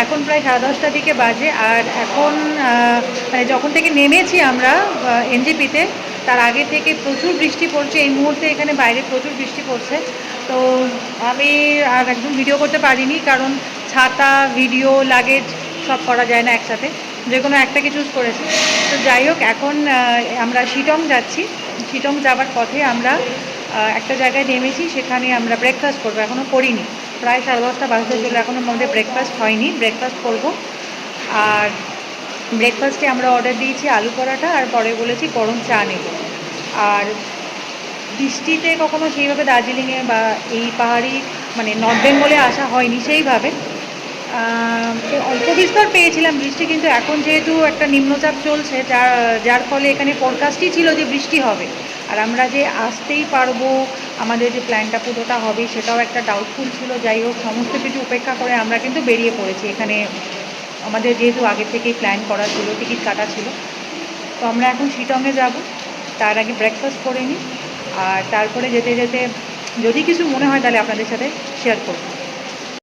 এখন প্রায় 10:30টার দিকে বাজে। আর এখন মানে যখন থেকে নেমেছি আমরা এনজেপিতে, তার আগে থেকে প্রচুর বৃষ্টি পড়ছে। এই মুহূর্তে এখানে বাইরে প্রচুর বৃষ্টি পড়ছে। তো আমি আর একদম ভিডিও করতে পারিনি, কারণ ছাতা, ভিডিও, লাগেজ সব করা যায় না একসাথে, যে কোনো একটাকে চুজ করেছি। তো যাই হোক, এখন আমরা শিটং যাচ্ছি। শিটং যাবার পথে আমরা একটা জায়গায় নেমেছি, সেখানে আমরা ব্রেকফাস্ট করবো। এখনও করিনি, প্রায় 10:30টা বাজতে চলে, এখনও আমাদের ব্রেকফাস্ট হয়নি। ব্রেকফাস্ট করব। আর ব্রেকফাস্টে আমরা অর্ডার দিয়েছি আলু পরাঠা, আর পরে বলেছি গরম চা নেব। আর বৃষ্টিতে কখনো সেইভাবে দার্জিলিংয়ে বা এই পাহাড়ি মানে নর্থ বেঙ্গলে আসা হয়নি সেইভাবে। অল্প বিস্তর পেয়েছিলাম বৃষ্টি, কিন্তু এখন যেহেতু একটা নিম্নচাপ চলছে, যার ফলে এখানে ফোরকাস্টই ছিল যে বৃষ্টি হবে। আর আমরা যে আসতেই পারবো, আমাদের যে প্ল্যানটা পুরোটা হবে, সেটাও একটা ডাউটফুল ছিল। যাই হোক, সমস্ত কিছু উপেক্ষা করে আমরা কিন্তু বেরিয়ে পড়েছি এখানে। আমাদের যেহেতু আগে থেকেই প্ল্যান করা ছিল, টিকিট কাটা ছিল। তো আমরা এখন শিটংয়ে যাব। তার আগে ব্রেকফাস্ট করে নিই, আর তারপরে যেতে যেতে যদি কিছু মনে হয় তাহলে আপনাদের সাথে শেয়ার করব।